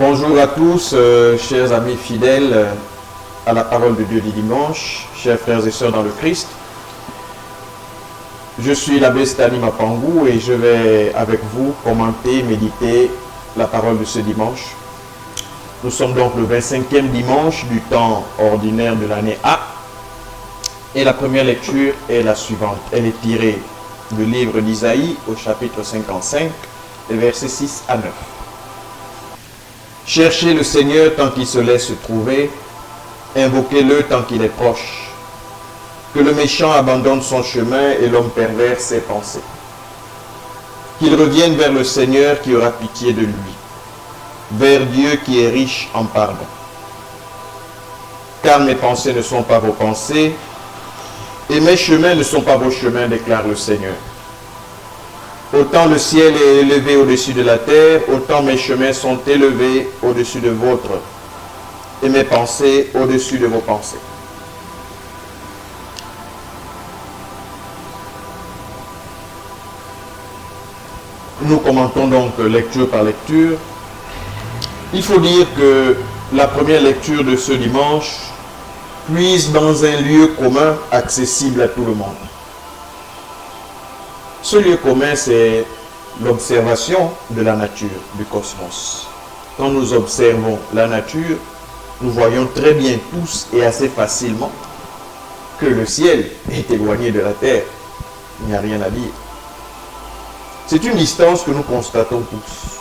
Bonjour à tous, chers amis fidèles à la parole de Dieu du dimanche, chers frères et sœurs dans le Christ. Je suis l'abbé Stani Mapangou et je vais avec vous commenter, méditer la parole de ce dimanche. Nous sommes donc le 25e dimanche du temps ordinaire de l'année A. Et la première lecture est la suivante. Elle est tirée du livre d'Isaïe au chapitre 55, les versets 6 à 9. Cherchez le Seigneur tant qu'il se laisse trouver, invoquez-le tant qu'il est proche. Que le méchant abandonne son chemin et l'homme pervers ses pensées. Qu'il revienne vers le Seigneur qui aura pitié de lui, vers Dieu qui est riche en pardon. Car mes pensées ne sont pas vos pensées, et mes chemins ne sont pas vos chemins, déclare le Seigneur. Autant le ciel est élevé au-dessus de la terre, autant mes chemins sont élevés au-dessus de vôtres, et mes pensées au-dessus de vos pensées. Nous commentons donc lecture par lecture. Il faut dire que la première lecture de ce dimanche puise dans un lieu commun accessible à tout le monde. Ce lieu commun, c'est l'observation de la nature, du cosmos. Quand nous observons la nature, nous voyons très bien tous et assez facilement que le ciel est éloigné de la terre. Il n'y a rien à dire. C'est une distance que nous constatons tous.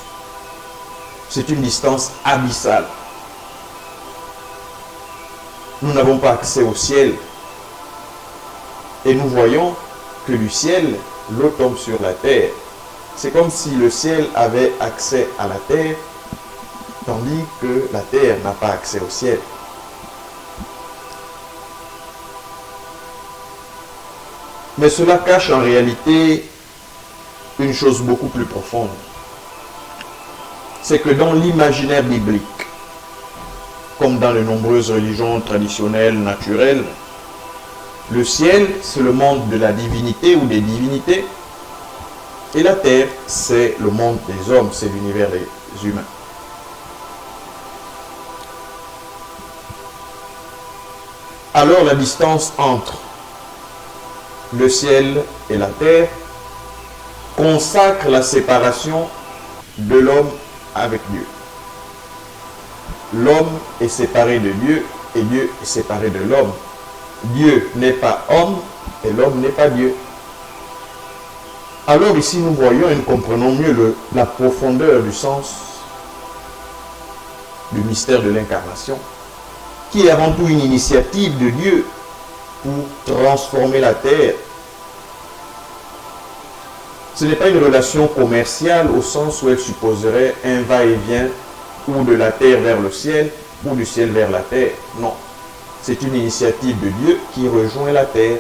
C'est une distance abyssale. Nous n'avons pas accès au ciel. Et nous voyons que du ciel, l'eau tombe sur la terre. C'est comme si le ciel avait accès à la terre, tandis que la terre n'a pas accès au ciel. Mais cela cache en réalité une chose beaucoup plus profonde. C'est que dans l'imaginaire biblique, comme dans les nombreuses religions traditionnelles, naturelles, le ciel, c'est le monde de la divinité ou des divinités, et la terre, c'est le monde des hommes, c'est l'univers des humains. Alors la distance entre le ciel et la terre consacre la séparation de l'homme avec Dieu. L'homme est séparé de Dieu et Dieu est séparé de l'homme. Dieu n'est pas homme et l'homme n'est pas Dieu. Alors ici nous voyons et nous comprenons mieux la profondeur du sens du mystère de l'incarnation, qui est avant tout une initiative de Dieu pour transformer la terre. Ce n'est pas une relation commerciale au sens où elle supposerait un va-et-vient ou de la terre vers le ciel ou du ciel vers la terre. Non. C'est une initiative de Dieu qui rejoint la terre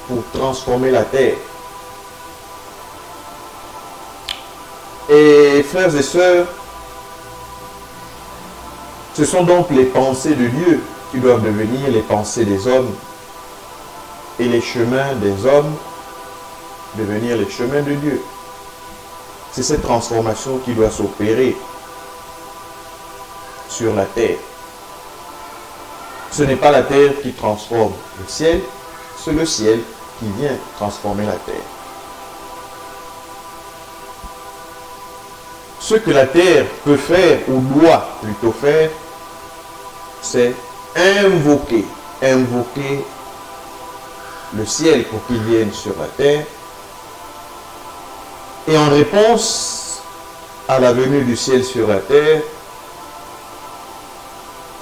pour transformer la terre. Et frères et sœurs, ce sont donc les pensées de Dieu qui doivent devenir les pensées des hommes et les chemins des hommes devenir les chemins de Dieu. C'est cette transformation qui doit s'opérer sur la terre. Ce n'est pas la terre qui transforme le ciel, c'est le ciel qui vient transformer la terre. Ce que la terre peut faire, ou doit plutôt faire, c'est invoquer le ciel pour qu'il vienne sur la terre. Et en réponse à la venue du ciel sur la terre,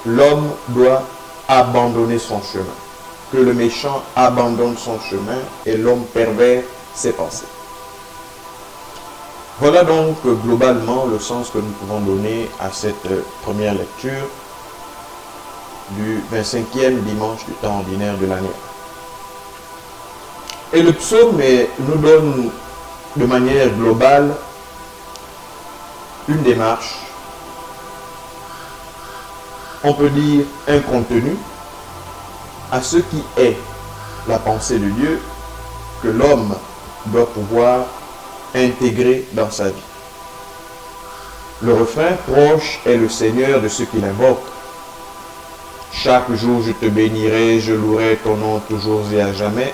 l'homme doit abandonner son chemin. Que le méchant abandonne son chemin et l'homme pervers ses pensées. Voilà donc globalement le sens que nous pouvons donner à cette première lecture du 25e dimanche du temps ordinaire de l'année. Et le psaume nous donne de manière globale une démarche, on peut dire un contenu à ce qui est la pensée de Dieu que l'homme doit pouvoir intégrer dans sa vie. Le refrain, proche est le Seigneur de ceux qui l'invoquent. Chaque jour je te bénirai, je louerai ton nom toujours et à jamais.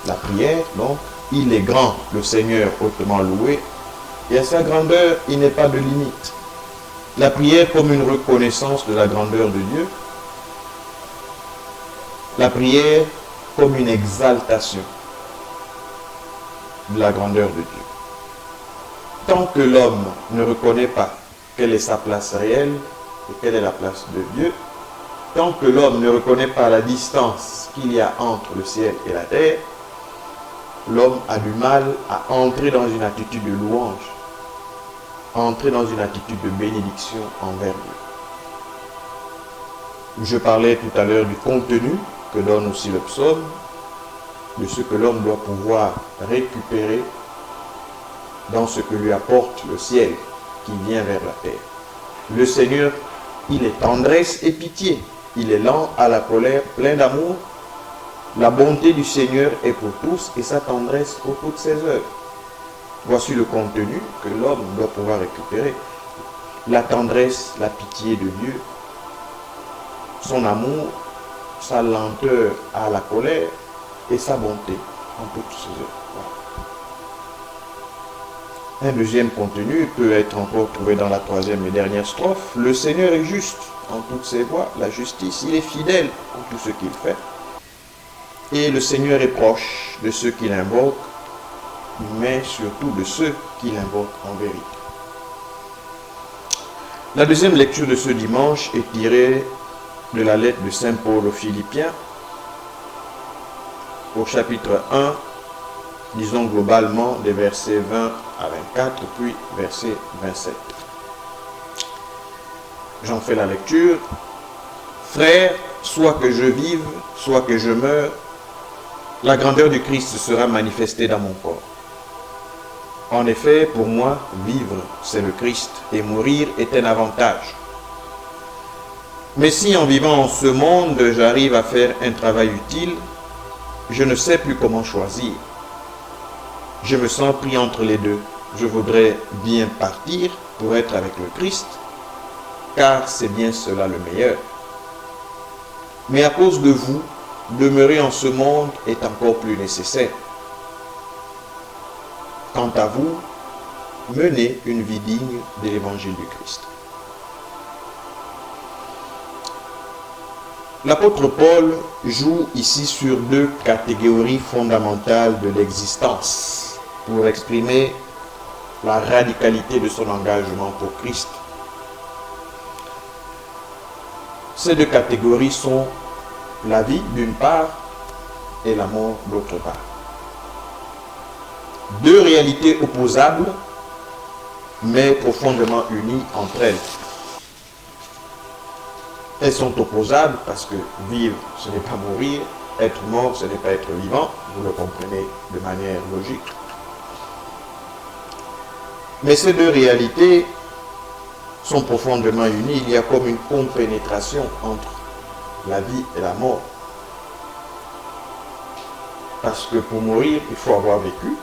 La prière, donc, il est grand, le Seigneur hautement loué, et à sa grandeur, il n'est pas de limite. La prière comme une reconnaissance de la grandeur de Dieu. La prière comme une exaltation de la grandeur de Dieu. Tant que l'homme ne reconnaît pas quelle est sa place réelle et quelle est la place de Dieu, tant que l'homme ne reconnaît pas la distance qu'il y a entre le ciel et la terre, l'homme a du mal à entrer dans une attitude de louange, entrer dans une attitude de bénédiction envers Dieu. Je parlais tout à l'heure du contenu que donne aussi le psaume, de ce que l'homme doit pouvoir récupérer dans ce que lui apporte le ciel qui vient vers la terre. Le Seigneur, il est tendresse et pitié. Il est lent à la colère, plein d'amour. La bonté du Seigneur est pour tous et sa tendresse pour toutes ses œuvres. Voici le contenu que l'homme doit pouvoir récupérer. La tendresse, la pitié de Dieu, son amour, sa lenteur à la colère et sa bonté en toutes ses œuvres. Un deuxième contenu peut être encore trouvé dans la troisième et dernière strophe. Le Seigneur est juste en toutes ses voies, la justice, il est fidèle en tout ce qu'il fait. Et le Seigneur est proche de ceux qui l'invoquent, mais surtout de ceux qui l'invoquent en vérité. La deuxième lecture de ce dimanche est tirée de la lettre de Saint Paul aux Philippiens, au chapitre 1, disons globalement des versets 20 à 24, puis verset 27. J'en fais la lecture. Frères, soit que je vive, soit que je meure, la grandeur du Christ sera manifestée dans mon corps. En effet, pour moi, vivre, c'est le Christ, et mourir est un avantage. Mais si en vivant en ce monde, j'arrive à faire un travail utile, je ne sais plus comment choisir. Je me sens pris entre les deux. Je voudrais bien partir pour être avec le Christ, car c'est bien cela le meilleur. Mais à cause de vous, demeurer en ce monde est encore plus nécessaire. Quant à vous, menez une vie digne de l'évangile du Christ. L'apôtre Paul joue ici sur deux catégories fondamentales de l'existence pour exprimer la radicalité de son engagement pour Christ. Ces deux catégories sont la vie d'une part et la mort d'autre part. Deux réalités opposables, mais profondément unies entre elles. Elles sont opposables parce que vivre, ce n'est pas mourir, être mort, ce n'est pas être vivant, vous le comprenez de manière logique. Mais ces deux réalités sont profondément unies, il y a comme une compénétration entre la vie et la mort. Parce que pour mourir, il faut avoir vécu,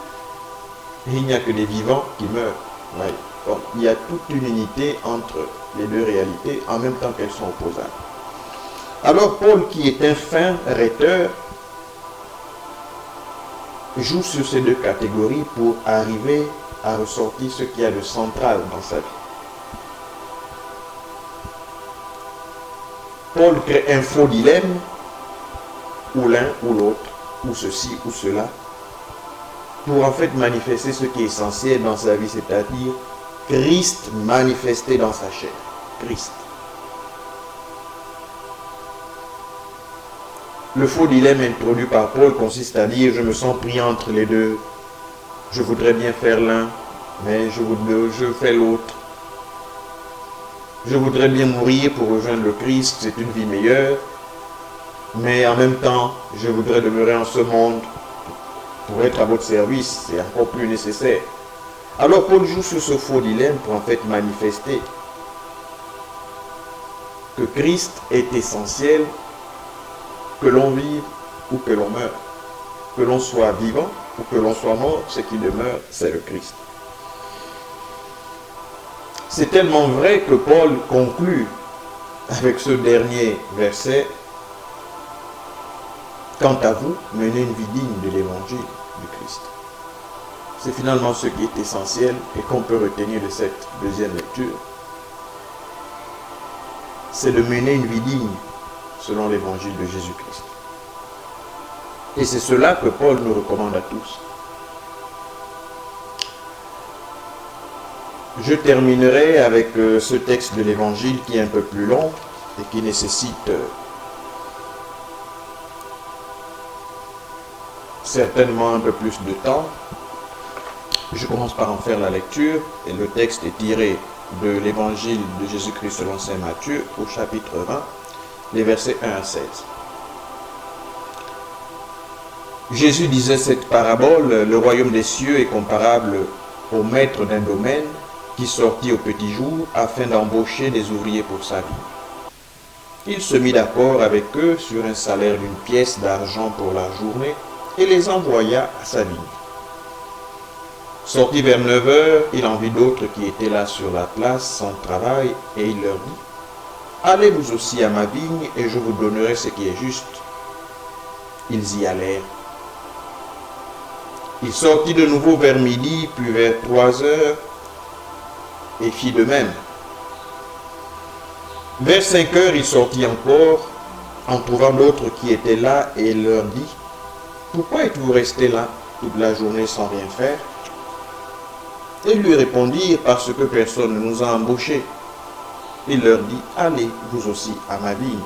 et il n'y a que des vivants qui meurent. Ouais. Donc, il y a toute une unité entre les deux réalités, en même temps qu'elles sont opposables. Alors Paul, qui est un fin rhéteur, joue sur ces deux catégories pour arriver à ressortir ce qu'il y a de central dans sa vie. Paul crée un faux dilemme, ou l'un ou l'autre, ou ceci ou cela, pour en fait manifester ce qui est essentiel dans sa vie, c'est-à-dire Christ manifesté dans sa chair. Christ. Le faux dilemme introduit par Paul consiste à dire: je me sens pris entre les deux, je voudrais bien faire l'un, mais je fais l'autre. Je voudrais bien mourir pour rejoindre le Christ, c'est une vie meilleure, mais en même temps, je voudrais demeurer en ce monde pour être à votre service, c'est encore plus nécessaire. Alors Paul joue sur ce faux dilemme pour en fait manifester que Christ est essentiel, que l'on vive ou que l'on meure, que l'on soit vivant ou que l'on soit mort, ce qui demeure, c'est le Christ. C'est tellement vrai que Paul conclut avec ce dernier verset. Quant à vous, menez une vie digne de l'évangile du Christ. C'est finalement ce qui est essentiel et qu'on peut retenir de cette deuxième lecture. C'est de mener une vie digne selon l'évangile de Jésus-Christ. Et c'est cela que Paul nous recommande à tous. Je terminerai avec ce texte de l'évangile qui est un peu plus long et qui nécessite certainement un peu plus de temps. Je commence par en faire la lecture et le texte est tiré de l'évangile de Jésus-Christ selon saint Matthieu au chapitre 20, les versets 1 à 16. Jésus disait cette parabole: le royaume des cieux est comparable au maître d'un domaine qui sortit au petit jour afin d'embaucher des ouvriers pour sa vie. Il se mit d'accord avec eux sur un salaire d'une pièce d'argent pour la journée et les envoya à sa vigne. Sorti vers 9 heures, il en vit d'autres qui étaient là sur la place sans travail et il leur dit: allez vous aussi à ma vigne et je vous donnerai ce qui est juste. Ils y allèrent. Il sortit de nouveau vers midi, puis vers 3 heures, et fit de même. Vers 5 heures, il sortit encore, en trouvant d'autres qui étaient là, et il leur dit: pourquoi êtes-vous restés là toute la journée sans rien faire? Et ils lui répondirent: parce que personne ne nous a embauchés. Il leur dit: allez vous aussi à ma vigne.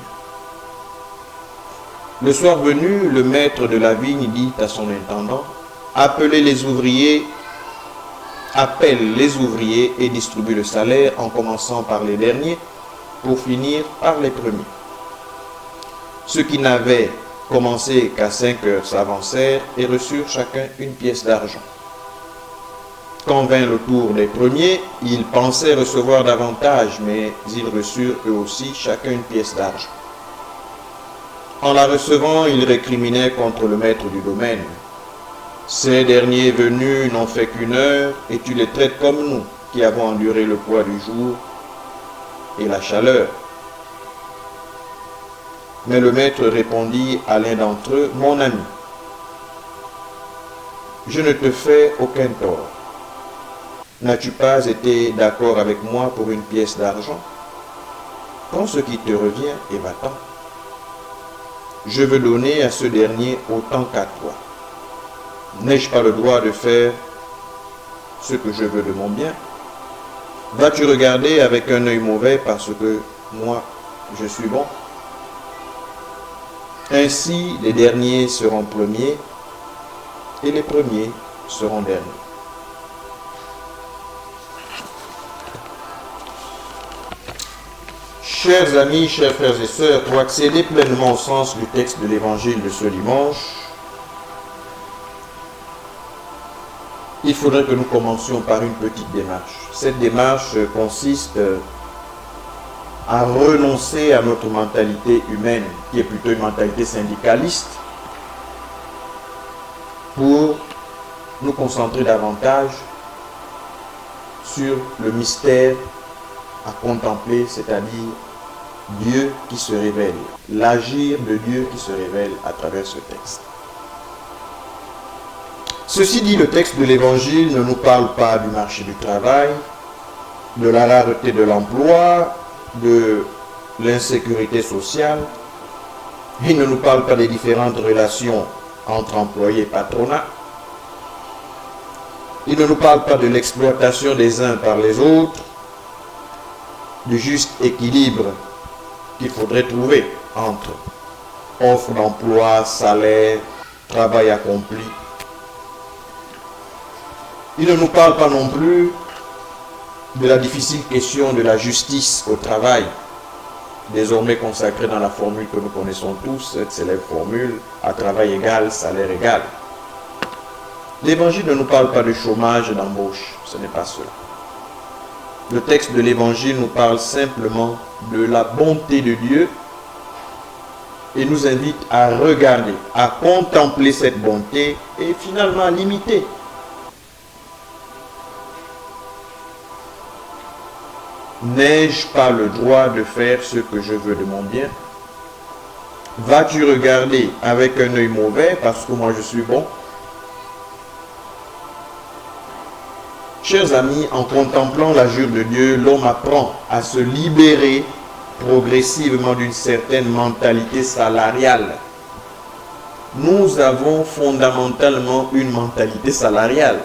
Le soir venu, le maître de la vigne dit à son intendant: appelle les ouvriers et distribue le salaire en commençant par les derniers pour finir par les premiers. Ceux qui n'avaient commencé qu'à 5 heures s'avancèrent et reçurent chacun une pièce d'argent. Quand vint le tour des premiers, ils pensaient recevoir davantage, mais ils reçurent eux aussi chacun une pièce d'argent. En la recevant, ils récriminaient contre le maître du domaine: ces derniers venus n'ont fait qu'1 heure, et tu les traites comme nous, qui avons enduré le poids du jour et la chaleur. Mais le maître répondit à l'un d'entre eux: mon ami, je ne te fais aucun tort. N'as-tu pas été d'accord avec moi pour une pièce d'argent? Prends ce qui te revient et va-t'en. Je veux donner à ce dernier autant qu'à toi. N'ai-je pas le droit de faire ce que je veux de mon bien? Vas-tu regarder avec un œil mauvais parce que moi, je suis bon? Ainsi, les derniers seront premiers et les premiers seront derniers. Chers amis, chers frères et sœurs, pour accéder pleinement au sens du texte de l'évangile de ce dimanche, il faudrait que nous commencions par une petite démarche. Cette démarche consiste à renoncer à notre mentalité humaine, qui est plutôt une mentalité syndicaliste, pour nous concentrer davantage sur le mystère à contempler, c'est-à-dire Dieu qui se révèle, l'agir de Dieu qui se révèle à travers ce texte. Ceci dit, le texte de l'Évangile ne nous parle pas du marché du travail, de la rareté de l'emploi, de l'insécurité sociale. Il ne nous parle pas des différentes relations entre employés et patronat. Il ne nous parle pas de l'exploitation des uns par les autres, du juste équilibre qu'il faudrait trouver entre offre d'emploi, salaire, travail accompli. Il ne nous parle pas non plus de la difficile question de la justice au travail, désormais consacrée dans la formule que nous connaissons tous, cette célèbre formule: à travail égal, salaire égal. L'Évangile ne nous parle pas de chômage et d'embauche, ce n'est pas cela. Le texte de l'Évangile nous parle simplement de la bonté de Dieu et nous invite à regarder, à contempler cette bonté et finalement à l'imiter. N'ai-je pas le droit de faire ce que je veux de mon bien? Vas-tu regarder avec un œil mauvais parce que moi je suis bon? Chers amis, en contemplant l'azur de Dieu, l'homme apprend à se libérer progressivement d'une certaine mentalité salariale. Nous avons fondamentalement une mentalité salariale.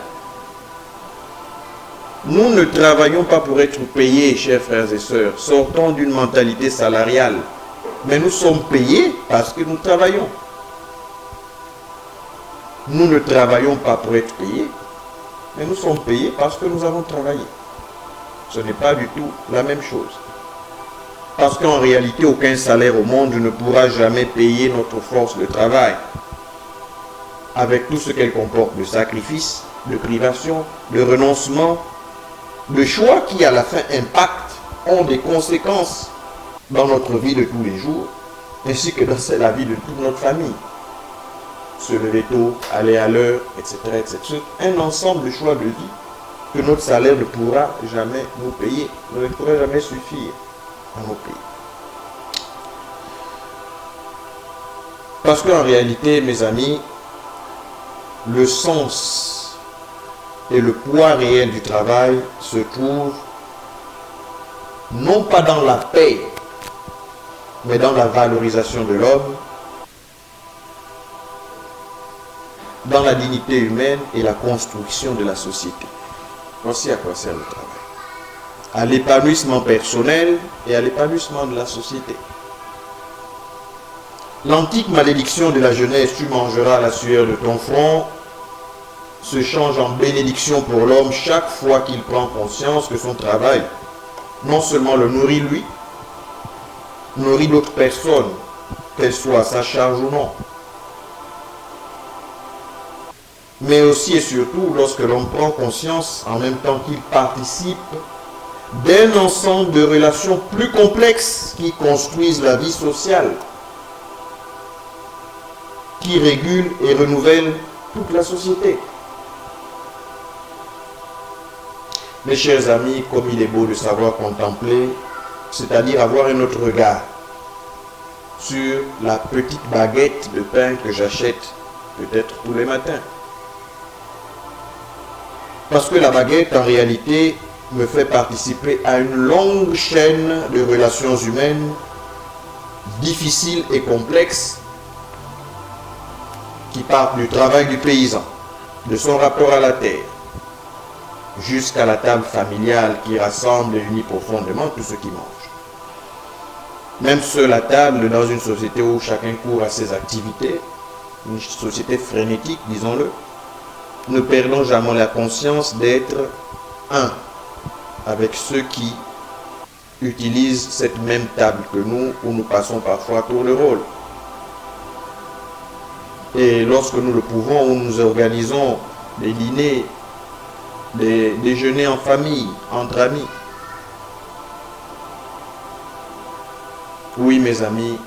Nous ne travaillons pas pour être payés, chers frères et sœurs. Sortons d'une mentalité salariale. Mais nous sommes payés parce que nous travaillons. Nous ne travaillons pas pour être payés, mais nous sommes payés parce que nous avons travaillé. Ce n'est pas du tout la même chose. Parce qu'en réalité, aucun salaire au monde ne pourra jamais payer notre force de travail, avec tout ce qu'elle comporte de sacrifice, de privation, de renoncement, de choix qui à la fin impactent, ont des conséquences dans notre vie de tous les jours, ainsi que dans la vie de toute notre famille. Se lever tôt, aller à l'heure, etc., etc. Un ensemble de choix de vie que notre salaire ne pourra jamais nous payer, ne pourra jamais suffire à nous payer. Parce qu'en réalité, mes amis, le sens et le poids réel du travail se trouvent non pas dans la paix, mais dans la valorisation de l'homme, dans la dignité humaine et la construction de la société. Voici à quoi sert le travail. À l'épanouissement personnel et à l'épanouissement de la société. L'antique malédiction de la jeunesse, tu mangeras la sueur de ton front, se change en bénédiction pour l'homme chaque fois qu'il prend conscience que son travail non seulement le nourrit lui, nourrit d'autres personnes, qu'elles soient à sa charge ou non, mais aussi et surtout lorsque l'on prend conscience en même temps qu'il participe d'un ensemble de relations plus complexes qui construisent la vie sociale, qui régulent et renouvellent toute la société. Mes chers amis, comme il est beau de savoir contempler, c'est-à-dire avoir un autre regard sur la petite baguette de pain que j'achète peut-être tous les matins. Parce que la baguette, en réalité, me fait participer à une longue chaîne de relations humaines difficiles et complexes qui partent du travail du paysan, de son rapport à la terre, jusqu'à la table familiale qui rassemble et unit profondément tous ceux qui mangent. Même seule la table dans une société où chacun court à ses activités, une société frénétique, disons-le, ne perdons jamais la conscience d'être un avec ceux qui utilisent cette même table que nous, où nous passons parfois tour de rôle. Et lorsque nous le pouvons, où nous organisons des dîners, des déjeuners en famille, entre amis. Oui, mes amis,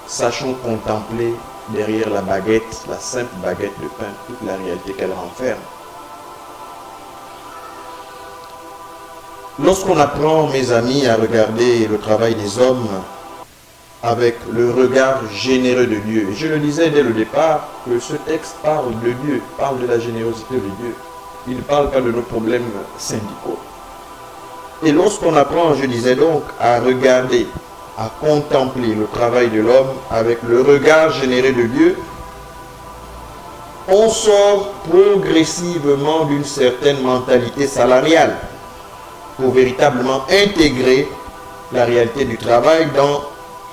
sachons contempler derrière la baguette, la simple baguette de pain, toute la réalité qu'elle renferme. Lorsqu'on apprend, mes amis, à regarder le travail des hommes avec le regard généreux de Dieu, et je le disais dès le départ, que ce texte parle de Dieu, parle de la générosité de Dieu. Il ne parle pas de nos problèmes syndicaux. Et lorsqu'on apprend, je disais donc, à regarder, à contempler le travail de l'homme avec le regard généreux de Dieu, on sort progressivement d'une certaine mentalité salariale pour véritablement intégrer la réalité du travail dans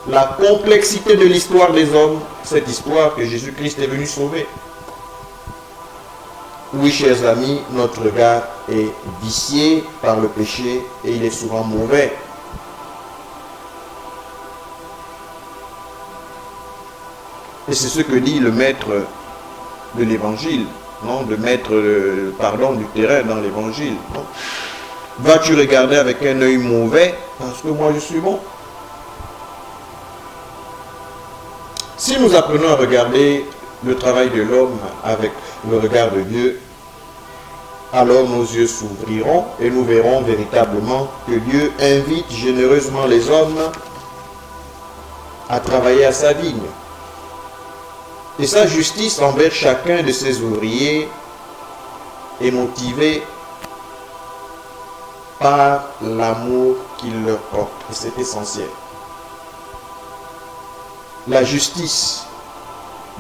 la complexité de l'histoire des hommes, cette histoire que Jésus-Christ est venu sauver. Oui, chers amis, notre regard est vicié par le péché et il est souvent mauvais. Et c'est ce que dit le maître de l'évangile, non, le maître du terrain dans l'évangile. Vas-tu regarder avec un œil mauvais parce que moi je suis bon? Si nous apprenons à regarder le travail de l'homme avec le regard de Dieu, alors nos yeux s'ouvriront et nous verrons véritablement que Dieu invite généreusement les hommes à travailler à sa vigne. Et sa justice envers chacun de ses ouvriers est motivée par l'amour qu'il leur porte. Et c'est essentiel. La justice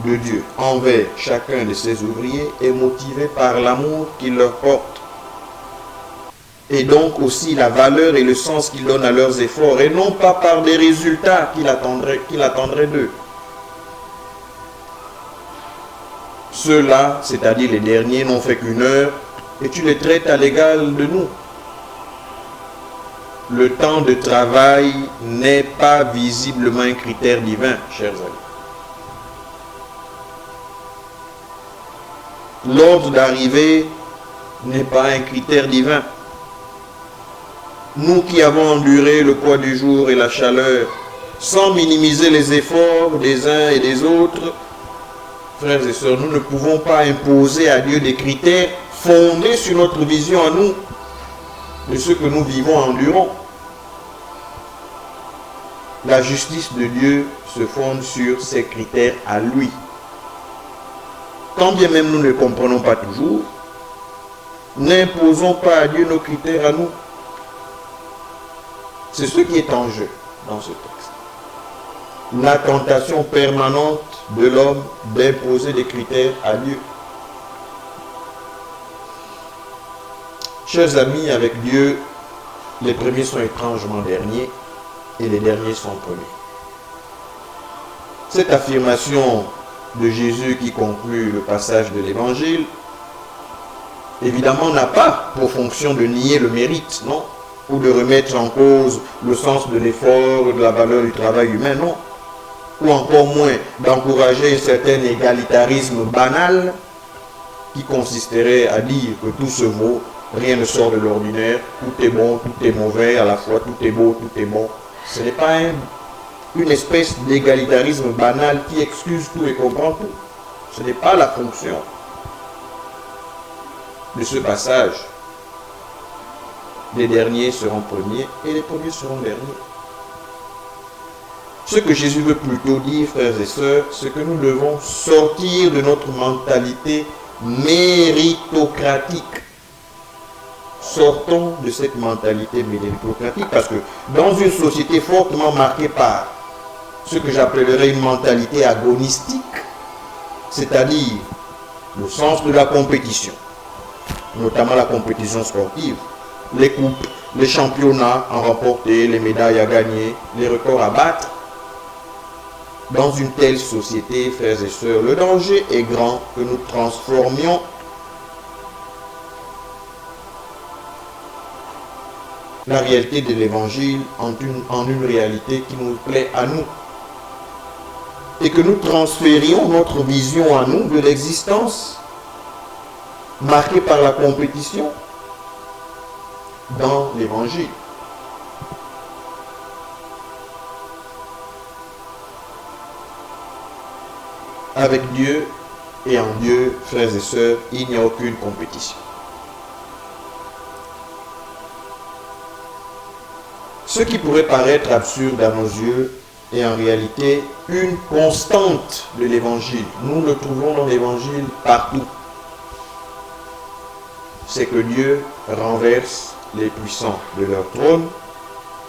de Dieu envers chacun de ses ouvriers est motivée par l'amour qu'il leur porte. Et donc aussi la valeur et le sens qu'ils donnent à leurs efforts, et non pas par des résultats qu'il attendrait d'eux. Ceux-là, c'est-à-dire les derniers, n'ont fait qu'une heure, et tu les traites à l'égal de nous. Le temps de travail n'est pas visiblement un critère divin, chers amis. L'ordre d'arrivée n'est pas un critère divin. Nous qui avons enduré le poids du jour et la chaleur, sans minimiser les efforts des uns et des autres, frères et sœurs, nous ne pouvons pas imposer à Dieu des critères fondés sur notre vision à nous, de ce que nous vivons endurons. La justice de Dieu se fonde sur ses critères à lui. Quand bien même nous ne comprenons pas toujours, n'imposons pas à Dieu nos critères à nous. C'est ce qui est en jeu dans ce texte. La tentation permanente de l'homme d'imposer des critères à Dieu. Chers amis, avec Dieu, les premiers sont étrangement derniers et les derniers sont premiers. Cette affirmation de Jésus qui conclut le passage de l'Évangile, évidemment, n'a pas pour fonction de nier le mérite, non, ou de remettre en cause le sens de l'effort, de la valeur du travail humain, non, ou encore moins d'encourager un certain égalitarisme banal qui consisterait à dire que tout se vaut, rien ne sort de l'ordinaire, tout est bon, tout est mauvais, à la fois tout est beau, tout est bon. Ce n'est pas une espèce d'égalitarisme banal qui excuse tout et comprend tout. Ce n'est pas la fonction de ce passage. Les derniers seront premiers et les premiers seront derniers. Ce que Jésus veut plutôt dire, frères et sœurs, c'est que nous devons sortir de notre mentalité méritocratique. Sortons de cette mentalité méritocratique parce que dans une société fortement marquée par ce que j'appellerais une mentalité agonistique, c'est-à-dire le sens de la compétition, notamment la compétition sportive, les coupes, les championnats à remporter, les médailles à gagner, les records à battre. Dans une telle société, frères et sœurs, le danger est grand que nous transformions la réalité de l'Évangile en une réalité qui nous plaît à nous. Et que nous transférions notre vision à nous de l'existence marquée par la compétition dans l'Évangile. Avec Dieu et en Dieu, frères et sœurs, il n'y a aucune compétition. Ce qui pourrait paraître absurde à nos yeux est en réalité une constante de l'Évangile. Nous le trouvons dans l'Évangile partout. C'est que Dieu renverse les puissants de leur trône,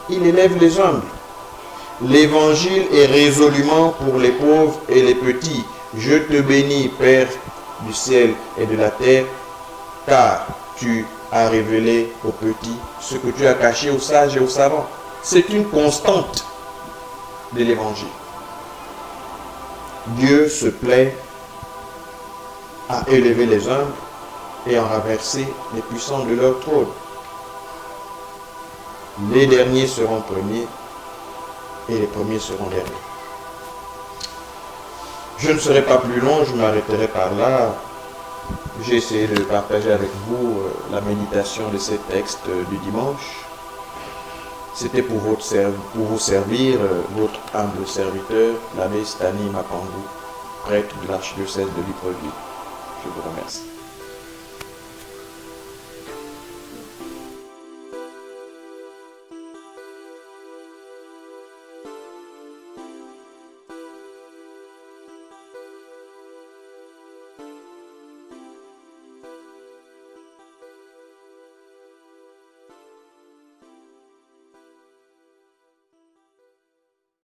il élève les humbles. L'Évangile est résolument pour les pauvres et les petits. Je te bénis, Père du ciel et de la terre, car tu as révélé aux petits ce que tu as caché aux sages et aux savants. C'est une constante de l'Évangile. Dieu se plaît à élever les humbles et à renverser les puissants de leur trône. Les derniers seront premiers et les premiers seront derniers. Je ne serai pas plus long, je m'arrêterai par là. J'ai essayé de partager avec vous la méditation de ces textes du dimanche. C'était pour vous servir, votre humble serviteur, l'abbé Stani Mapangu, prêtre de l'archidiocèse de Libreville. Je vous remercie.